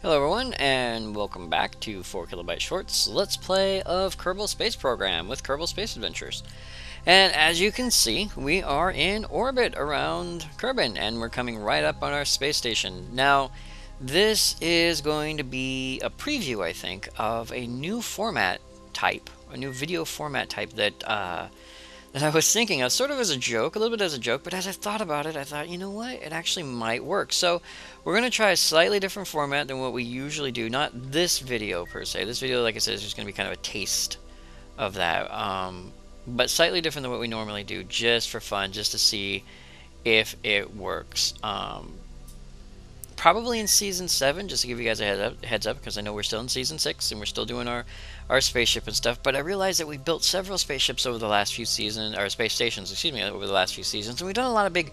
Hello everyone, and welcome back to 4KB Shorts Let's Play of Kerbal Space Program with Kerbal Space Adventures. And as you can see, we are in orbit around Kerbin, and we're coming right up on our space station. Now, this is going to be a preview, I think, of a new format type, a new video format type that I was thinking of, sort of as a joke, a little bit as a joke, but as I thought about it, I thought, you know what, it actually might work. So we're going to try a slightly different format than what we usually do. Not this video, per se. This video, like I said, is just going to be kind of a taste of that. But slightly different than what we normally do, just for fun, just to see if it works. Probably in Season 7, just to give you guys a heads up, because I know we're still in Season 6, and we're still doing our spaceship and stuff, but I realized that we built several spaceships over the last few seasons, or space stations, excuse me, over the last few seasons, and we've done a lot of big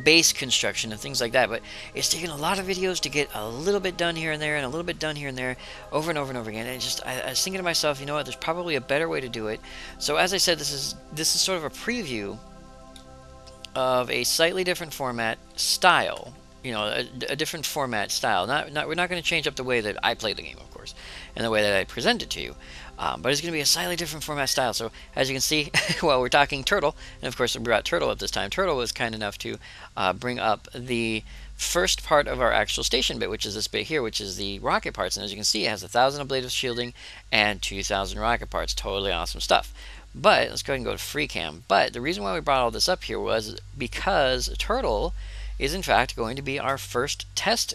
base construction and things like that, but it's taken a lot of videos to get a little bit done here and there, and a little bit done here and there, over and over and over again, and I was thinking to myself, you know what, there's probably a better way to do it. So as I said, this is sort of a preview of a slightly different format style. You know, a different format style. We're not going to change up the way that I play the game, of course, and the way that I present it to you. But it's going to be a slightly different format style. So, as you can see, well, we're talking Turtle, and of course we brought Turtle up this time. Turtle was kind enough to bring up the first part of our actual station bit, which is this bit here, which is the rocket parts. And as you can see, it has 1,000 ablative shielding and 2,000 rocket parts. Totally awesome stuff. But let's go ahead and go to free cam. But the reason why we brought all this up here was because Turtle is in fact going to be our first test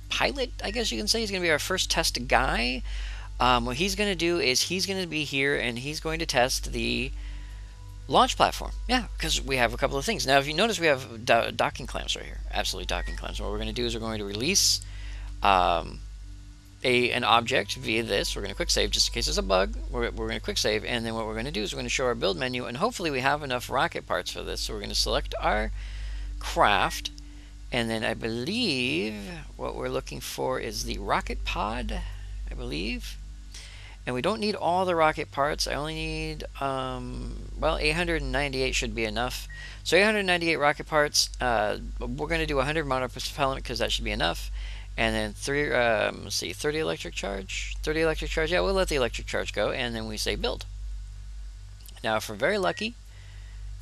pilot, I guess you can say. He's going to be our first test guy. What he's going to do is he's going to be here and he's going to test the launch platform. Yeah, because we have a couple of things. Now, if you notice, we have docking clamps right here. Absolutely docking clamps. What we're going to do is we're going to release an object via this. We're going to quick save just in case there's a bug. We're going to quick save, and then what we're going to do is we're going to show our build menu, and hopefully we have enough rocket parts for this. So we're going to select our craft, and then I believe what we're looking for is the rocket pod, I believe. And we don't need all the rocket parts. I only need well, 898 should be enough. So 898 rocket parts. We're going to do 100 monopropellant because that should be enough. And then 30 electric charge. 30 electric charge. Yeah, we'll let the electric charge go, and then we say build. Now, if we're very lucky,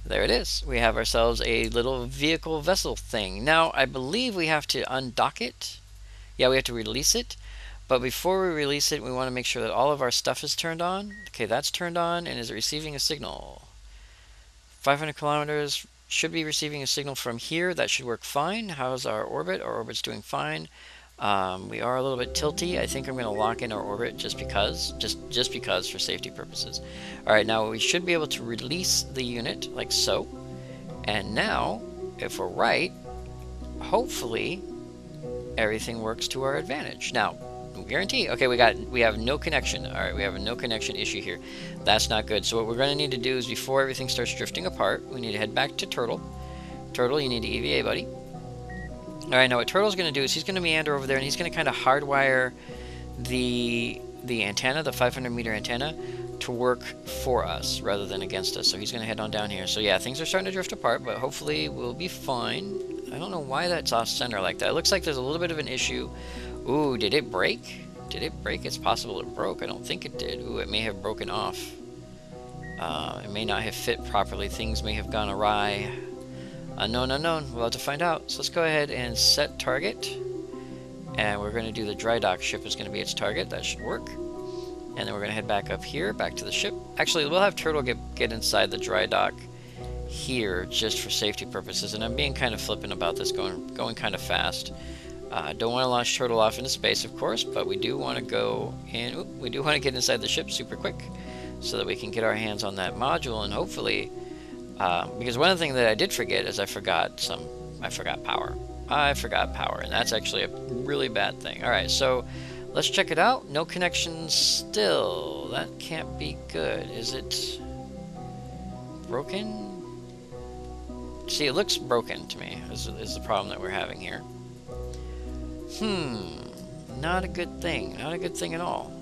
there it is. We have ourselves a little vehicle vessel thing. Now, I believe we have to undock it. Yeah, we have to release it. But before we release it, we want to make sure that all of our stuff is turned on. Okay, that's turned on, and is it receiving a signal? 500 kilometers should be receiving a signal from here. That should work fine. How's our orbit? Our orbit's doing fine. We are a little bit tilty. I think I'm going to lock in our orbit just because, just because for safety purposes. Alright, now we should be able to release the unit like so. And now, if we're right, hopefully everything works to our advantage. Now, guarantee. Okay, we have no connection. Alright, we have a no connection issue here. That's not good. So what we're going to need to do is before everything starts drifting apart, we need to head back to Turtle. Turtle, you need to EVA, buddy. Alright, now what Turtle's going to do is he's going to meander over there, and he's going to kind of hardwire the antenna, the 500 meter antenna, to work for us rather than against us. So he's going to head on down here. So yeah, things are starting to drift apart, but hopefully we'll be fine. I don't know why that's off center like that. It looks like there's a little bit of an issue. Ooh, did it break? Did it break? It's possible it broke. I don't think it did. Ooh, it may have broken off. It may not have fit properly. Things may have gone awry. Unknown, unknown. We'll have to find out. So let's go ahead and set target. And we're going to do the dry dock ship is going to be its target. That should work. And then we're going to head back up here, back to the ship. Actually, we'll have Turtle get inside the dry dock here just for safety purposes. And I'm being kind of flippant about this, going kind of fast. Don't want to launch Turtle off into space, of course, but we do want to go in. We do want to get inside the ship super quick so that we can get our hands on that module, and hopefully, because one of the things that I did forget is I forgot power. I forgot power, and that's actually a really bad thing. Alright, so let's check it out. No connection still. That can't be good. Is it broken? See, it looks broken to me, is the problem that we're having here. Not a good thing. Not a good thing at all.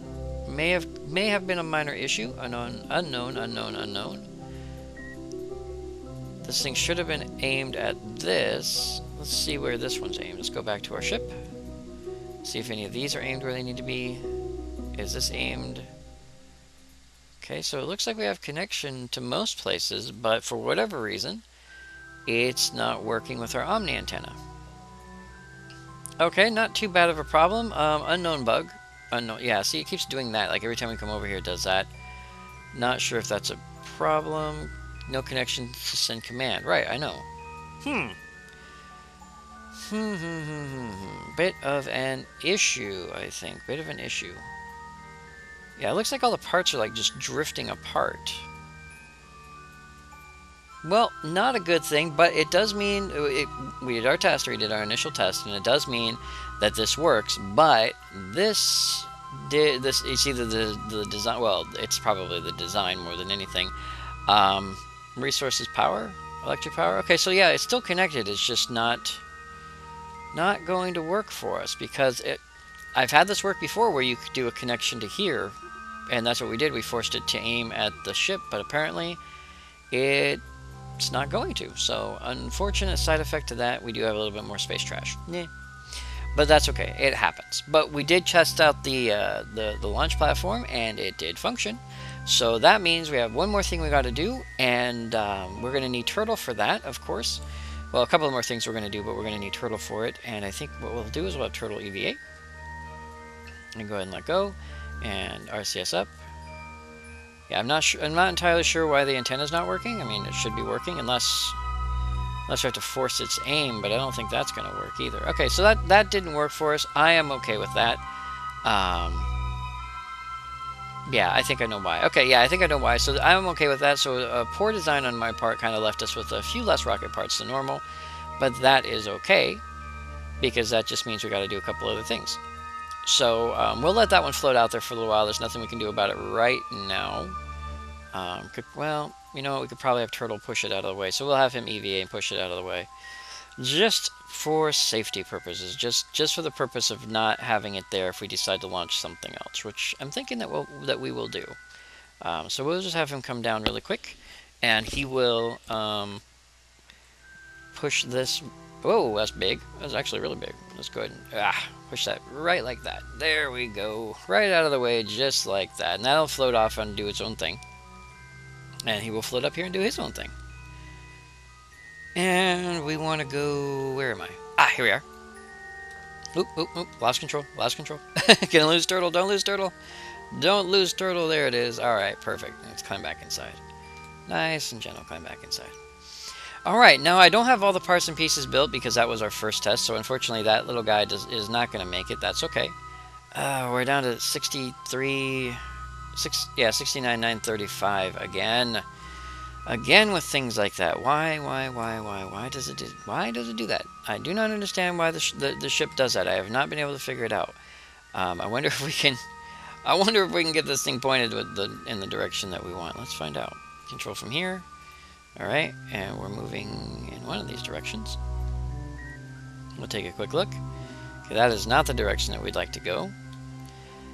May have been a minor issue. Unknown. This thing should have been aimed at this. Let's see where this one's aimed. Let's go back to our ship. See if any of these are aimed where they need to be. Is this aimed? Okay, so it looks like we have connection to most places, but for whatever reason, it's not working with our Omni antenna. Okay, not too bad of a problem. Unknown bug. Unknown. Yeah, see, it keeps doing that. Like every time we come over here, it does that. Not sure if that's a problem. No connection to send command. Right, I know. Bit of an issue, I think. Bit of an issue. Yeah, it looks like all the parts are like just drifting apart. Well, not a good thing, but it does mean we did our test, or we did our initial test, and it does mean that this works. But this did this. It's either the design. Well, it's probably the design more than anything. Resources, power, electric power. Okay, so yeah, it's still connected. It's just not going to work for us because I've had this work before where you could do a connection to here, and that's what we did. We forced it to aim at the ship, but apparently it's not going to. So, unfortunate side effect to that, we do have a little bit more space trash. Yeah. But that's okay. It happens. But we did test out the launch platform, and it did function. So that means we have one more thing we got to do, and we're going to need Turtle for that, of course. Well, a couple of more things we're going to do, but we're going to need Turtle for it. And I think what we'll do is we'll have Turtle EVA. And go ahead and let go. And RCS up. Yeah, I'm not entirely sure why the antenna's not working. I mean, it should be working unless we have to force its aim, but I don't think that's going to work either. Okay, so that didn't work for us. I am okay with that. Yeah, I think I know why. Okay, yeah, I think I know why. So I'm okay with that. So poor design on my part kind of left us with a few less rocket parts than normal, but that is okay because that just means we got to do a couple other things. So we'll let that one float out there for a little while. There's nothing we can do about it right now. Well, you know, we could probably have Turtle push it out of the way. So we'll have him EVA and push it out of the way. Just for safety purposes. Just for the purpose of not having it there if we decide to launch something else. Which I'm thinking that we will do. So we'll just have him come down really quick. And he will push this. Whoa, that's big. That's actually really big. Let's go ahead and push that right like that. There we go. Right out of the way, just like that. And that'll float off and do its own thing. And he will float up here and do his own thing. And we want to go... Where am I? Ah, here we are. Oop, oop, oop. Lost control. Lost control. Gonna lose Turtle. Don't lose Turtle. Don't lose Turtle. There it is. Alright, perfect. Let's climb back inside. Nice and gentle. Climb back inside. Alright, now I don't have all the parts and pieces built because that was our first test, so unfortunately that little guy is not going to make it. That's okay. We're down to 69,935 again. Again with things like that. Why does it do that? I do not understand why the ship does that. I have not been able to figure it out. I wonder if we can get this thing pointed in the direction that we want. Let's find out. Control from here. Alright, and we're moving in one of these directions. We'll take a quick look. Okay, that is not the direction that we'd like to go.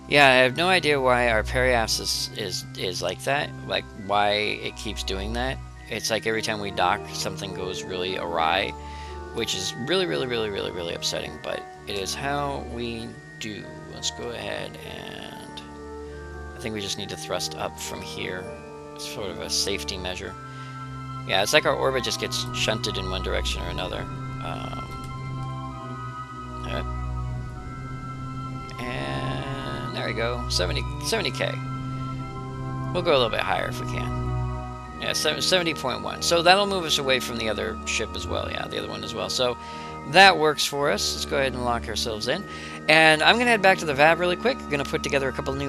Yeah, I have no idea why our periapsis is like that. Like, why it keeps doing that. It's like every time we dock, something goes really awry. Which is really upsetting. But it is how we do. Let's go ahead and... I think we just need to thrust up from here. It's sort of a safety measure. Yeah, it's like our orbit just gets shunted in one direction or another. And there we go, 70K. We'll go a little bit higher if we can. Yeah, 70.1. So that'll move us away from the other ship as well. Yeah, the other one as well. So that works for us. Let's go ahead and lock ourselves in. And I'm gonna head back to the VAB really quick. Gonna put together a couple of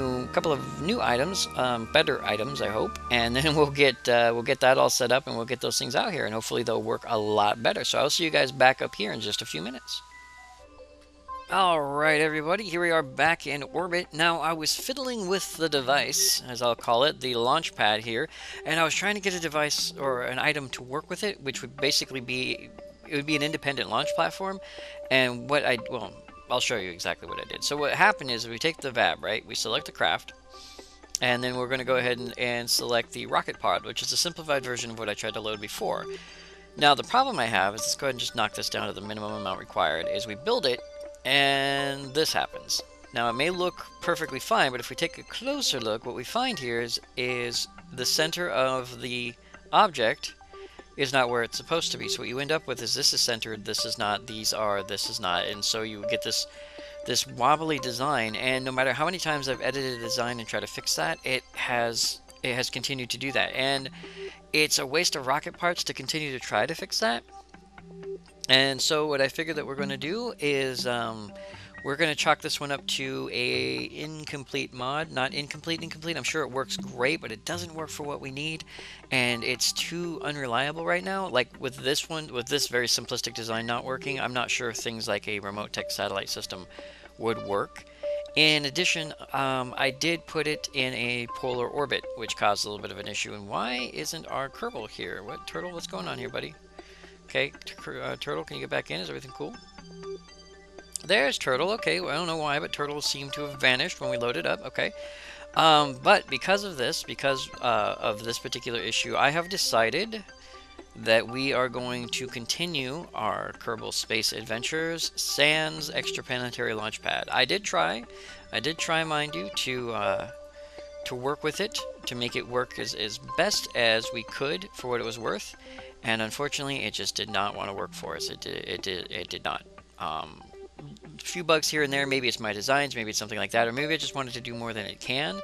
new items, better items, I hope. And then we'll get that all set up, and we'll get those things out here, and hopefully they'll work a lot better. So I'll see you guys back up here in just a few minutes. Alright everybody, here we are back in orbit. Now I was fiddling with the device, as I'll call it, the launch pad here, and I was trying to get a device or an item to work with it, which would basically be, it would be an independent launch platform. And what well, I'll show you exactly what I did. So what happened is we take the VAB, right? We select the craft, and then we're going to go ahead and select the rocket pod, which is a simplified version of what I tried to load before. Now the problem I have is, let's go ahead and just knock this down to the minimum amount required, is we build it, and this happens. Now it may look perfectly fine, but if we take a closer look, what we find here is the center of the object is not where it's supposed to be. So what you end up with is this is centered, this is not, these are, this is not, and so you get this wobbly design. And no matter how many times I've edited a design and tried to fix that, it has continued to do that, and it's a waste of rocket parts to continue to try to fix that. And so what I figured that we're going to do is we're going to chalk this one up to a incomplete mod. Not incomplete. I'm sure it works great, but it doesn't work for what we need, and it's too unreliable right now. Like with this one, with this very simplistic design not working, I'm not sure things like a remote tech satellite system would work. In addition, I did put it in a polar orbit, which caused a little bit of an issue. And why isn't our Kerbal here? What, Turtle? What's going on here, buddy? Okay, Turtle, can you get back in? Is everything cool? There's Turtle. Okay, well, I don't know why, but Turtle seemed to have vanished when we loaded up. Okay. But because of this particular issue, I have decided that we are going to continue our Kerbal Space Adventures sans extraplanetary launch pad. I did try, mind you, to work with it, to make it work as best as we could for what it was worth, and unfortunately, it just did not want to work for us. It did not. A few bugs here and there. Maybe it's my designs, maybe it's something like that, or maybe I just wanted to do more than it can.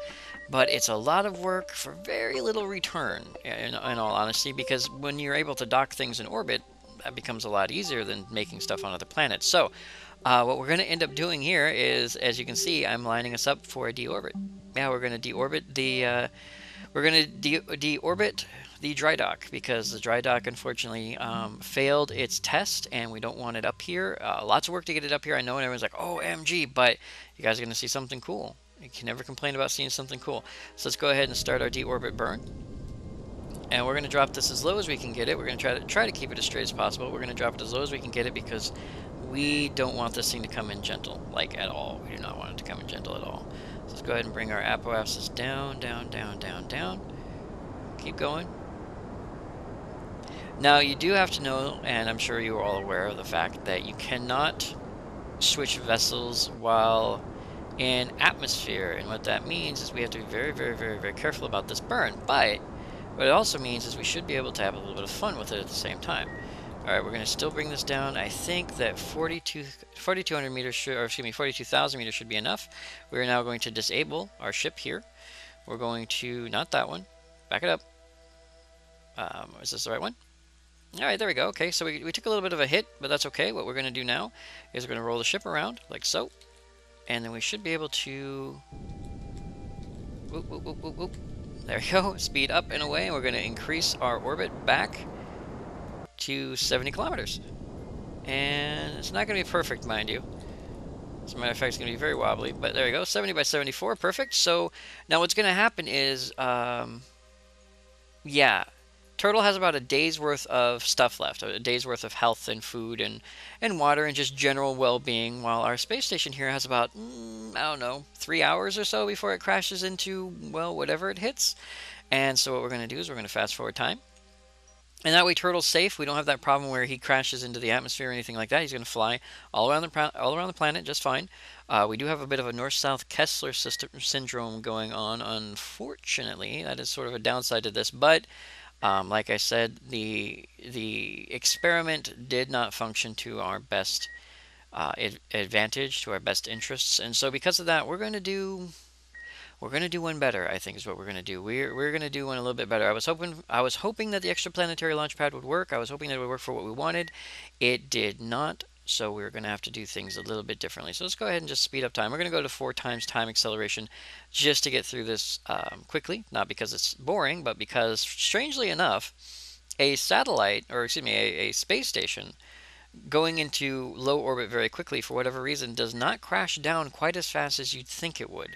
But it's a lot of work for very little return, in all honesty, because when you're able to dock things in orbit, that becomes a lot easier than making stuff on other planets. So, what we're going to end up doing here is, as you can see, I'm lining us up for a deorbit. Yeah, we're going to deorbit the dry dock, because the dry dock unfortunately failed its test, and we don't want it up here. Lots of work to get it up here, I know, and everyone's like, oh, MG, but you guys are going to see something cool. You can never complain about seeing something cool. So let's go ahead and start our deorbit burn. And we're going to drop this as low as we can get it. We're going to try to keep it as straight as possible. We're going to drop it as low as we can get it, because we don't want this thing to come in gentle, like at all. We do not want it to come in gentle at all. So let's go ahead and bring our apoapsis down, down, down, down, down. Keep going. Now you do have to know, and I'm sure you are all aware of the fact that you cannot switch vessels while in atmosphere, and what that means is we have to be very, very, very, very careful about this burn. But what it also means is we should be able to have a little bit of fun with it at the same time. Alright, we're going to still bring this down. I think that 4,200 meters should, or excuse me, 42,000 meters should be enough. We're now going to disable our ship here. We're going to, not that one, back it up. Is this the right one? Alright, there we go. Okay, so we took a little bit of a hit, but that's okay. What we're going to do now is we're going to roll the ship around, like so. And then we should be able to... Whoop, whoop, whoop, whoop, whoop. There we go. Speed up and away, and we're going to increase our orbit back to 70 kilometers. And it's not going to be perfect, mind you. As a matter of fact, it's going to be very wobbly. But there we go. 70 by 74. Perfect. So now what's going to happen is... yeah. Turtle has about a day's worth of stuff left, a day's worth of health and food and water and just general well-being, while our space station here has about, I don't know, 3 hours or so before it crashes into, well, whatever it hits. And so what we're going to do is we're going to fast forward time. And that way Turtle's safe. We don't have that problem where he crashes into the atmosphere or anything like that. He's going to fly all around the planet just fine. We do have a bit of a north-south Kessler syndrome going on, unfortunately. That is sort of a downside to this, but... like I said, the experiment did not function to our best advantage, to our best interests, and so because of that, we're going to do one better. I think is what we're going to do. We're going to do one a little bit better. I was hoping that the extraplanetary launch pad would work. I was hoping that it would work for what we wanted. It did not. So we're going to have to do things a little bit differently. So let's go ahead and just speed up time. We're going to go to 4 times time acceleration just to get through this quickly. Not because it's boring, but because, strangely enough, a satellite, or excuse me, a space station going into low orbit very quickly, for whatever reason, does not crash down quite as fast as you'd think it would.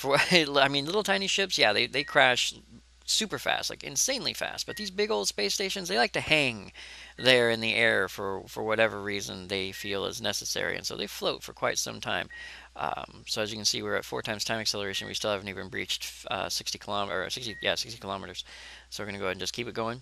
I mean, little tiny ships, yeah, they crash super fast, like insanely fast. But these big old space stations, they like to hang there in the air for whatever reason they feel is necessary, and so they float for quite some time. So as you can see, we're at 4 times time acceleration. We still haven't even breached 60 kilometers. So we're going to go ahead and just keep it going.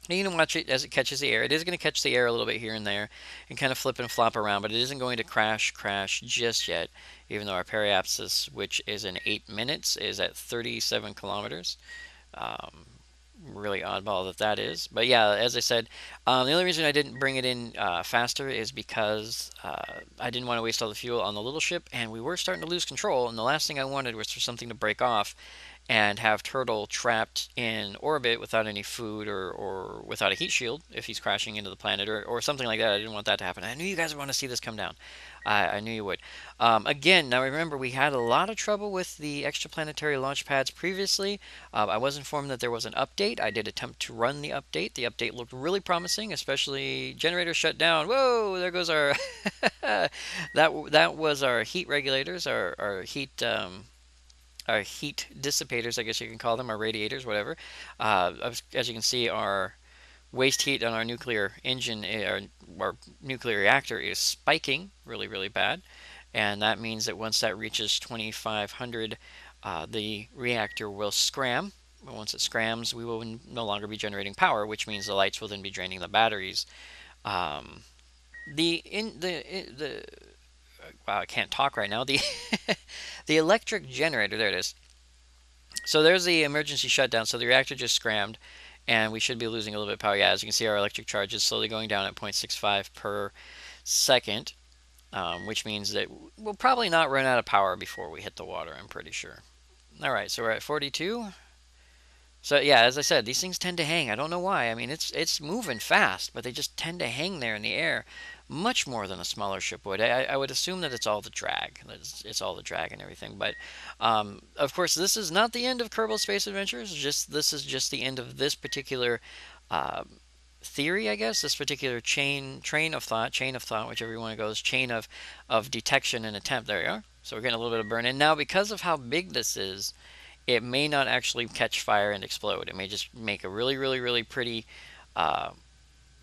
And you can watch it as it catches the air. It is going to catch the air a little bit here and there and kind of flip and flop around, but it isn't going to crash just yet, even though our periapsis, which is in 8 minutes, is at 37 kilometers. Um, Really oddball that is. But yeah, as I said, the only reason I didn't bring it in faster is because I didn't want to waste all the fuel on the little ship, and we were starting to lose control, and the last thing I wanted was for something to break off and have Turtle trapped in orbit without any food or without a heat shield if he's crashing into the planet or something like that. I didn't want that to happen. I knew you guys would want to see this come down. I knew you would. Again, now remember, we had a lot of trouble with the extraplanetary launch pads previously. I was informed that there was an update. I did attempt to run the update. The update looked really promising, especially generator shut down. Whoa, there goes our that was our heat regulators, our heat dissipators, I guess you can call them, our radiators, whatever. As you can see, our waste heat on our nuclear engine, our nuclear reactor is spiking really bad. And that means that once that reaches 2500, the reactor will scram. Once it scrams, we will no longer be generating power, which means the lights will then be draining the batteries. Um, the wow, I can't talk right now. The the electric generator, there it is. So there's the emergency shutdown. So the reactor just scrammed, and we should be losing a little bit of power. Yeah, as you can see, our electric charge is slowly going down at 0.65 per second, which means that we'll probably not run out of power before we hit the water, I'm pretty sure. All right, so we're at 42. So yeah, as I said, these things tend to hang. I don't know why. I mean, it's moving fast, but they just tend to hang there in the air much more than a smaller ship would. I would assume that it's all the drag. It's all the drag and everything. But of course, this is not the end of Kerbal Space Adventures. This is just the end of this particular uh, theory, I guess. This particular train of thought, whichever you want to go, this chain of detection and attempt. There you are. So we're getting a little bit of burn in now because of how big this is. It may not actually catch fire and explode. It may just make a really pretty uh,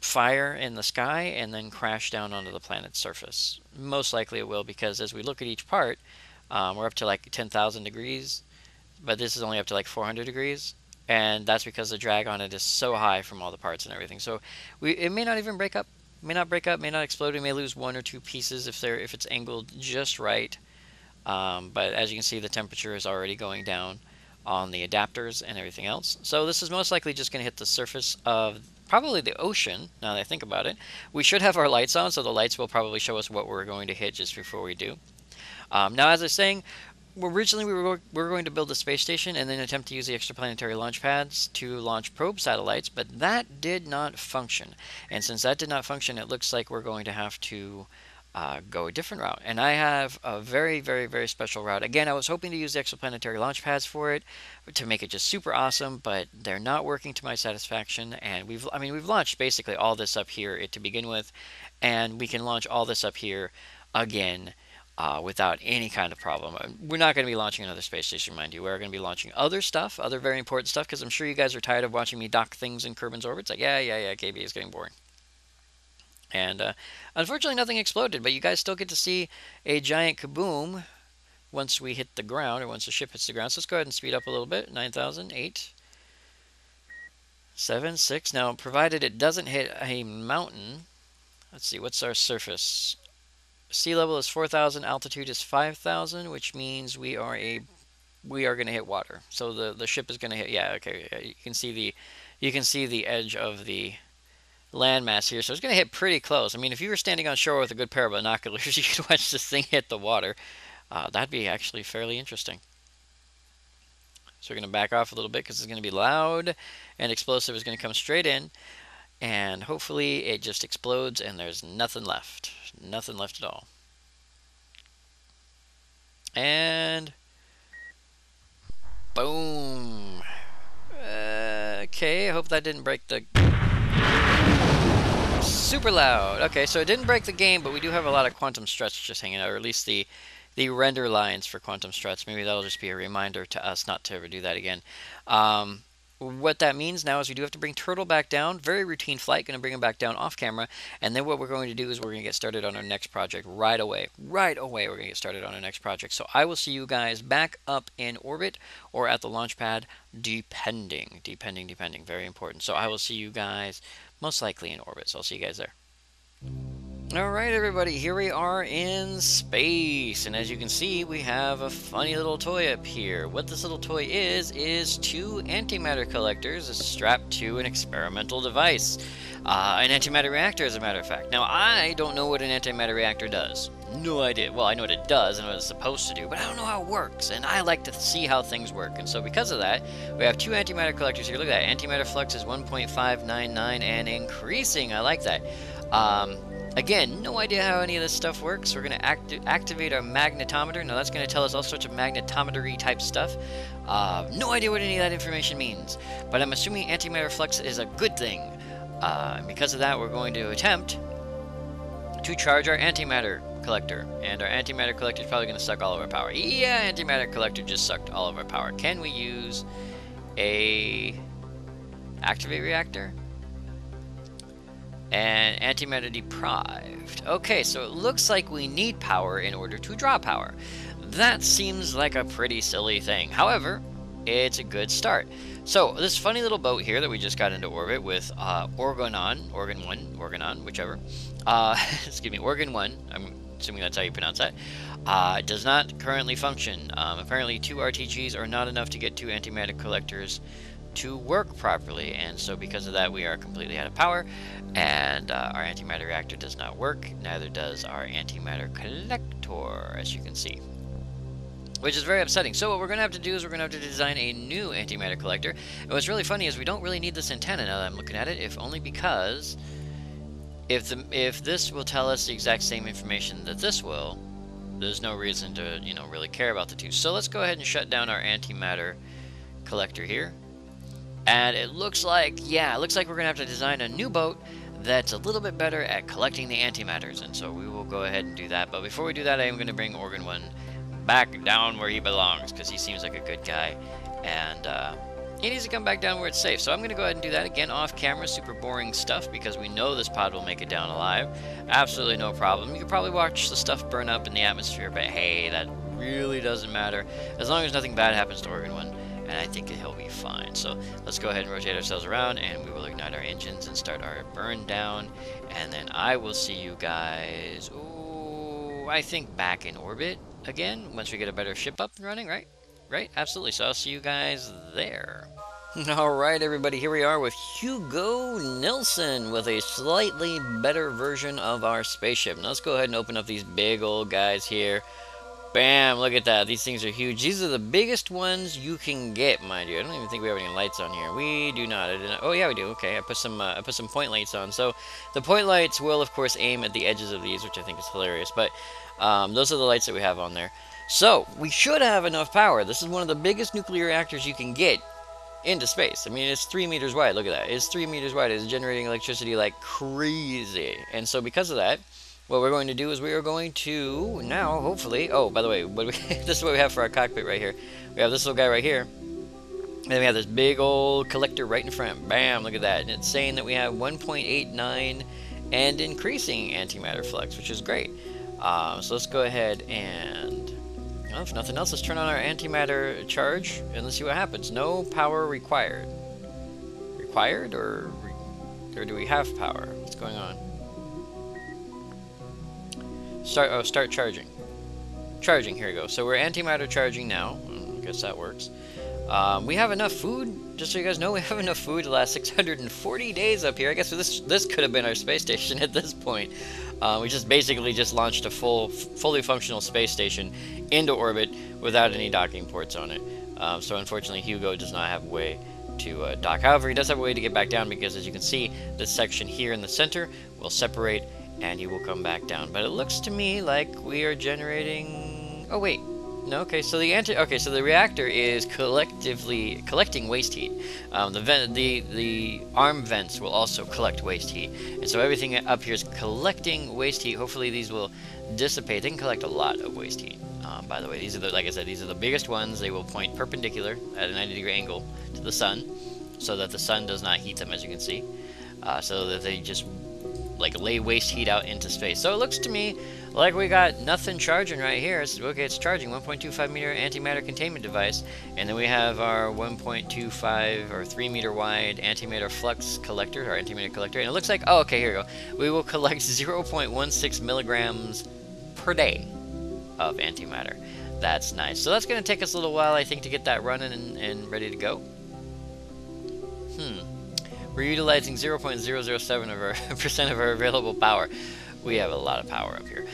fire in the sky and then crash down onto the planet's surface. Most likely it will, because as we look at each part, we're up to like 10,000 degrees, but this is only up to like 400 degrees. And that's because the drag on it is so high from all the parts and everything. So it may not even break up, may not explode. We may lose one or two pieces if it's angled just right. But as you can see, the temperature is already going down on the adapters and everything else. So this is most likely just going to hit the surface of probably the ocean, now that I think about it. We should have our lights on, so the lights will probably show us what we're going to hit just before we do. Now, as I was saying, originally we were going to build a space station and then attempt to use the extraplanetary launch pads to launch probe satellites, but that did not function. And since that did not function, it looks like we're going to have to go a different route. And I have a very special route. Again, I was hoping to use the exoplanetary launch pads for it to make it just super awesome, but they're not working to my satisfaction. And we've launched basically all this up here to begin with, and we can launch all this up here again without any kind of problem. We're not going to be launching another space station, mind you. We're going to be launching other stuff, other very important stuff, because I'm sure you guys are tired of watching me dock things in Kerbin's orbits. Like, yeah, KB is getting boring. And unfortunately, nothing exploded, but you guys still get to see a giant kaboom once we hit the ground, or once the ship hits the ground. So let's go ahead and speed up a little bit. 9,000, 8, 7, 6. Now, provided it doesn't hit a mountain, let's see, what's our surface? Sea level is 4,000, altitude is 5,000, which means we are going to hit water. So the ship is going to hit. Yeah, okay. Yeah, you can see the edge of the landmass here, so it's going to hit pretty close. I mean, if you were standing on shore with a good pair of binoculars, you could watch this thing hit the water. That'd be actually fairly interesting. So we're going to back off a little bit because it's going to be loud, and explosive is going to come straight in, and hopefully it just explodes and there's nothing left. Nothing left at all. And boom. Okay, I hope that didn't break the... Super loud. Okay, so it didn't break the game, but we do have a lot of quantum struts just hanging out, or at least the render lines for quantum struts. Maybe that'll just be a reminder to us not to ever do that again. what that means now is we do have to bring Turtle back down. Very routine flight, going to bring him back down off camera. And then what we're going to do is we're going to get started on our next project right away. Right away, we're going to get started on our next project. So I will see you guys back up in orbit or at the launch pad, depending. Very important. So I will see you guys most likely in orbit. So I'll see you guys there. Alright everybody, here we are in space, and as you can see we have a funny little toy up here. What this little toy is two antimatter collectors strapped to an experimental device. An antimatter reactor, as a matter of fact. Now I don't know what an antimatter reactor does. No idea. Well, I know what it does and what it's supposed to do, but I don't know how it works, and I like to see how things work. And so because of that, we have two antimatter collectors here. Look at that, antimatter flux is 1.599 and increasing. I like that. Again, no idea how any of this stuff works. We're going to activate our magnetometer. Now that's going to tell us all sorts of magnetometry type stuff. No idea what any of that information means, but I'm assuming antimatter flux is a good thing. And because of that, we're going to attempt to charge our antimatter collector. And our antimatter collector is probably going to suck all of our power. Yeah, antimatter collector just sucked all of our power. Can we use a activate reactor? And antimatter deprived. Okay, so it looks like we need power in order to draw power. That seems like a pretty silly thing. However, it's a good start. So this funny little boat here that we just got into orbit with Organon, whichever. Excuse me, Organ 1. I'm assuming that's how you pronounce that. Does not currently function. Apparently 2 RTGs are not enough to get 2 antimatter collectors to work properly, and so because of that we are completely out of power, and our antimatter reactor does not work. Neither does our antimatter collector, as you can see, which is very upsetting. So what we're going to have to do is we're going to have to design a new antimatter collector. And what's really funny is we don't really need this antenna now that I'm looking at it, if only because if this will tell us the exact same information that this will, there's no reason to, you know, really care about the two. So let's go ahead and shut down our antimatter collector here. And it looks like, yeah, it looks like we're going to have to design a new boat that's a little bit better at collecting the antimatters. And so we will go ahead and do that. But before we do that, I am going to bring Organ 1 back down where he belongs, because he seems like a good guy. And he needs to come back down where it's safe. So I'm going to go ahead and do that again off camera. Super boring stuff, because we know this pod will make it down alive. Absolutely no problem. You could probably watch the stuff burn up in the atmosphere, but hey, that really doesn't matter. As long as nothing bad happens to Organ 1. And I think he'll be fine. So let's go ahead and rotate ourselves around, and we will ignite our engines and start our burn down. And then I will see you guys, ooh, I think back in orbit again, once we get a better ship up and running, right? Right? Absolutely. So I'll see you guys there. Alright everybody, here we are with Hugo Nilsson with a slightly better version of our spaceship. Now let's go ahead and open up these big old guys here. Bam, look at that. These things are huge. These are the biggest ones you can get, mind you. I don't even think we have any lights on here. We do not. Oh yeah, we do. Okay, I put some point lights on. So the point lights will of course aim at the edges of these, which I think is hilarious. But those are the lights that we have on there. So we should have enough power. This is one of the biggest nuclear reactors you can get into space. I mean, it's 3 meters wide. Look at that. It's 3 meters wide. It's generating electricity like crazy. And so because of that, what we're going to do is we are going to now, hopefully... Oh, by the way, this is what we have for our cockpit right here. We have this little guy right here. And then we have this big old collector right in front. Bam, look at that. And it's saying that we have 1.89 and increasing antimatter flux, which is great. So let's go ahead and... Well, if nothing else, let's turn on our antimatter charge and let's see what happens. No power required. Required, or do we have power? What's going on? Start charging. Charging, here we go. So we're antimatter charging now. I guess that works. We have enough food, just so you guys know, we have enough food to last 640 days up here. I guess this could have been our space station at this point. We just basically just launched a fully functional space station into orbit without any docking ports on it. So unfortunately Hugo does not have a way to dock. However, he does have a way to get back down, because as you can see, this section here in the center will separate and he will come back down. But it looks to me like we are generating... Oh wait, no. Okay, so the reactor is collecting waste heat. The arm vents will also collect waste heat, and so everything up here is collecting waste heat. Hopefully these will dissipate. They can collect a lot of waste heat. By the way, these are like I said, these are the biggest ones. They will point perpendicular at a 90-degree angle to the sun. so that the sun does not heat them, as you can see, so that they just like lay waste heat out into space. So it looks to me like we got nothing charging right here. Okay, it's charging 1.25 meter antimatter containment device, and then we have our 1.25 or 3 meter wide antimatter flux collector, our antimatter collector, and it looks like, oh, okay, here we go. We will collect 0.16 milligrams per day of antimatter. That's nice. So that's going to take us a little while, I think, to get that running and ready to go. We're utilizing 0.007% of our available power. We have a lot of power up here.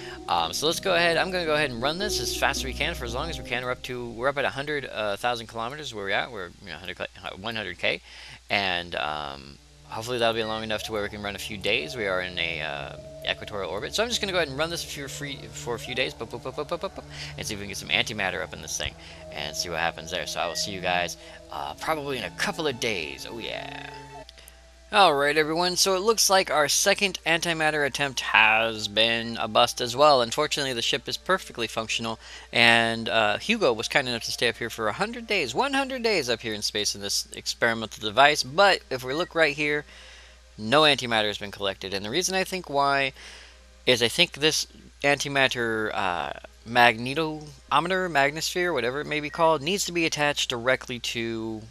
So let's go ahead. I'm going to go ahead and run this as fast as we can for as long as we can. We're up at 100,000 kilometers where we're at. We're 100K, and hopefully that'll be long enough to where we can run a few days. We are in a equatorial orbit, so I'm just going to go ahead and run this for a few days, and see if we can get some antimatter up in this thing, and see what happens there. So I will see you guys probably in a couple of days. Oh yeah. Alright everyone, so it looks like our second antimatter attempt has been a bust as well. Unfortunately, the ship is perfectly functional, and Hugo was kind enough to stay up here for 100 days. 100 days up here in space in this experimental device, but if we look right here, no antimatter has been collected. And the reason I think why is I think this antimatter magnosphere, whatever it may be called, needs to be attached directly to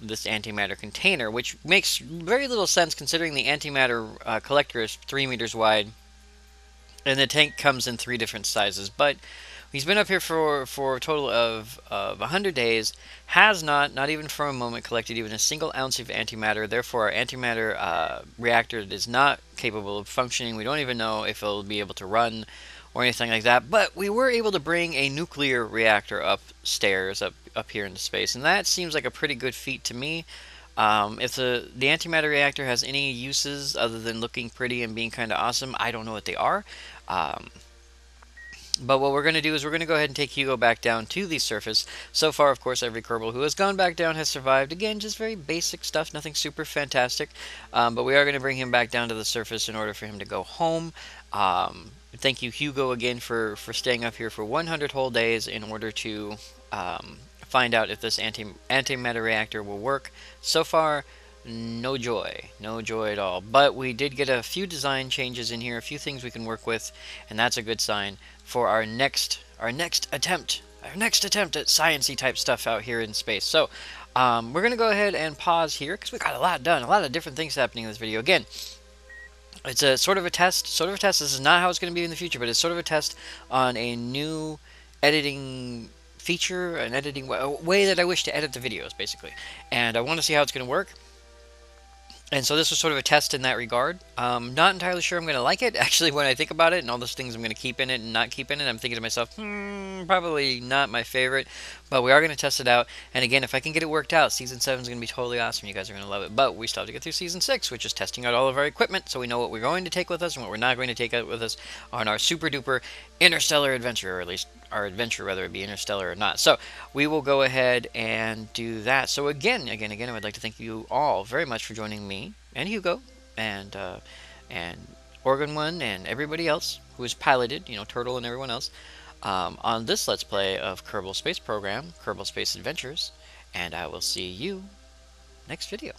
this antimatter container, which makes very little sense considering the antimatter collector is 3 meters wide and the tank comes in 3 different sizes. But he's been up here for a total of 100 days, has not even for a moment collected even a single ounce of antimatter. Therefore our antimatter reactor is not capable of functioning. We don't even know if it'll be able to run or anything like that, but we were able to bring a nuclear reactor upstairs, up here into space, and that seems like a pretty good feat to me. If the antimatter reactor has any uses other than looking pretty and being kind of awesome, I don't know what they are. But what we're going to do is we're going to go ahead and take Hugo back down to the surface. So far, of course, every Kerbal who has gone back down has survived. Again, just very basic stuff, nothing super fantastic. But we are going to bring him back down to the surface in order for him to go home. Thank you, Hugo, again, for staying up here for 100 whole days in order to find out if this antimatter reactor will work. So far, no joy at all. But we did get a few design changes in here, a few things we can work with, and that's a good sign for our next attempt at sciencey type stuff out here in space. So we're gonna go ahead and pause here because we got a lot done, a lot of different things happening in this video. Again, it's a sort of a test. This is not how it's going to be in the future, but it's sort of a test on a new editing feature, an editing way that I wish to edit the videos, basically. And I want to see how it's going to work. And so this was sort of a test in that regard. Not entirely sure I'm going to like it, actually, when I think about it, and all those things I'm going to keep in it and not keep in it. I'm thinking to myself, probably not my favorite, but we are going to test it out. And again, if I can get it worked out, Season 7 is going to be totally awesome. You guys are going to love it. But we still have to get through Season 6, which is testing out all of our equipment, so we know what we're going to take with us and what we're not going to take out with us on our super-duper interstellar adventure, or at least our adventure, whether it be interstellar or not. So we will go ahead and do that. So again, I would like to thank you all very much for joining me and Hugo and Organ One and everybody else who is piloted, Turtle and everyone else, on this Let's Play of Kerbal Space Program, Kerbal Space Adventures, and I will see you next video.